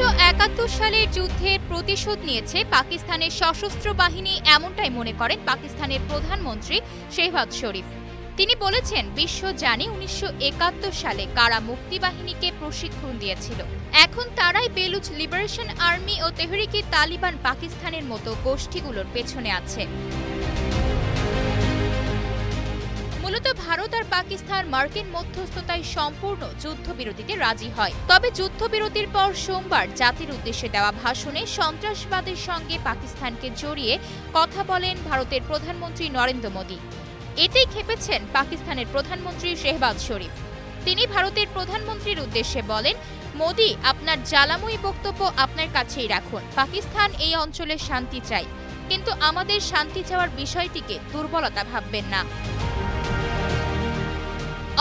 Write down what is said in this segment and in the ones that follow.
১৯৭১ সালের যুদ্ধের প্রতিশোধ নিয়েছে পাকিস্তানের সশস্ত্র বাহিনী, এমনটাই মনে করেন পাকিস্তানের প্রধানমন্ত্রী শেহবাজ শরীফ। তিনি বলেছেন, বিশ্ব জানে ১৯৭১ সালে কারা মুক্তিবাহিনীকে প্রশিক্ষণ দিয়েছিল। এখন তারাই বেলুচ লিবারেশন আর্মি ও তেহরিকে তালিবান পাকিস্তানের মতো গোষ্ঠীগুলোর পেছনে আছে। মূলত ভারত আর পাকিস্তান মার্কিন মধ্যস্থতায় সম্পূর্ণ যুদ্ধবিরতিতে রাজি হয়। তবে যুদ্ধবিরতির পর সোমবার জাতির উদ্দেশ্যে দেওয়া ভাষণে সন্ত্রাসবাদের সঙ্গে পাকিস্তানকে জড়িয়ে কথা বলেন ভারতের প্রধানমন্ত্রী নরেন্দ্র মোদী। এতেই ক্ষেপেছেন পাকিস্তানের প্রধানমন্ত্রী শেহবাজ শরীফ। তিনি ভারতের প্রধানমন্ত্রীর উদ্দেশ্যে বলেন, মোদী, আপনার জ্বালাময়ী বক্তব্য আপনার কাছেই রাখুন। পাকিস্তান এই অঞ্চলে শান্তি চায়, কিন্তু আমাদের শান্তি চাওয়ার বিষয়টিকে দুর্বলতা ভাববেন না।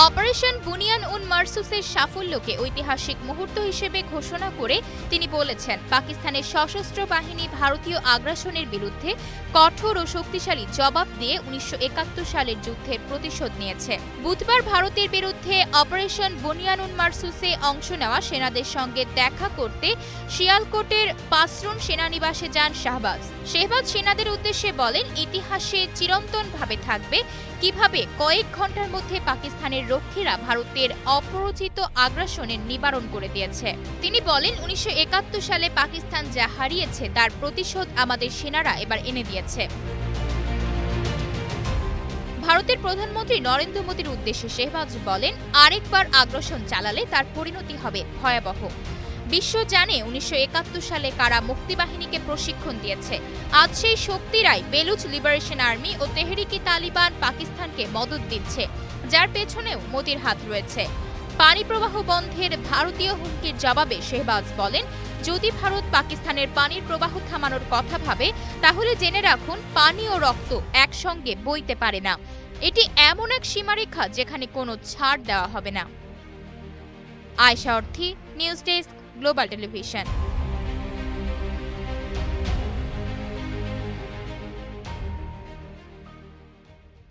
অপারেশন বুনিয়ান উন মারসুসের সাফল্যকে ঐতিহাসিক মুহূর্ত হিসেবে ঘোষণা করে তিনি বলেছেন, পাকিস্তানের সশস্ত্র বাহিনী ভারতীয় আগ্রাসনের বিরুদ্ধে কঠোর ও শক্তিশালী জবাব দিয়ে ১৯৭১ সালের যুদ্ধের প্রতিশোধ নিয়েছে। বুধবার ভারতের বিরুদ্ধে অপারেশন বুনিয়ান উন মারসুসে অংশ নেওয়া সেনাদের সঙ্গে দেখা করতে শিয়ালকোটের পাসরুন সেনানিবাসে যান শাহবাজ। শেহবাজ সেনাদের উদ্দেশ্যে বলেন, ইতিহাসে চিরন্তনভাবে থাকবে কিভাবে কয়েক ঘন্টার মধ্যে পাকিস্তানের রক্ষীরা ভারতের অপরিচিত আগ্রাসনের নিবারণ করে দিয়েছে। তিনি বলেন, ১৯৭১ সালে পাকিস্তান যা হারিয়েছে তার প্রতিশোধ আমাদের সেনারা এবার এনে দিয়েছে। ভারতের প্রধানমন্ত্রী নরেন্দ্র মোদীর উদ্দেশ্যে শেহবাজ বলেন, আরেকবার আগ্রাসন চালালে তার পরিণতি হবে ভয়াবহ। বিশ্ব জানে ১৯৭১ সালে কারা মুক্তিবাহিনীকে প্রশিক্ষণ দিয়েছে। আজ সেই শক্তিরাই বেলুচ লিবারেশন আর্মি ও তেহরিকে তালিবান পাকিস্তানকে মদত দিচ্ছে, যার পেছনেও মোদির হাত রয়েছে। পানি প্রবাহ বন্ধের ভারতীয় হুমকির জবাবে শেহবাজ বলেন, যদি ভারত পাকিস্তানের পানির প্রবাহ থামানোর কথা ভাবে, তাহলে জেনে রাখুন, পানি ও রক্ত একসঙ্গে বইতে পারে না। এটি এমন এক সীমারেখা যেখানে কোনো ছাড় দেওয়া হবে না। আয়েশা অর্থী, নিউজ ডেস্ক, গ্লোবাল টেলিভিশন।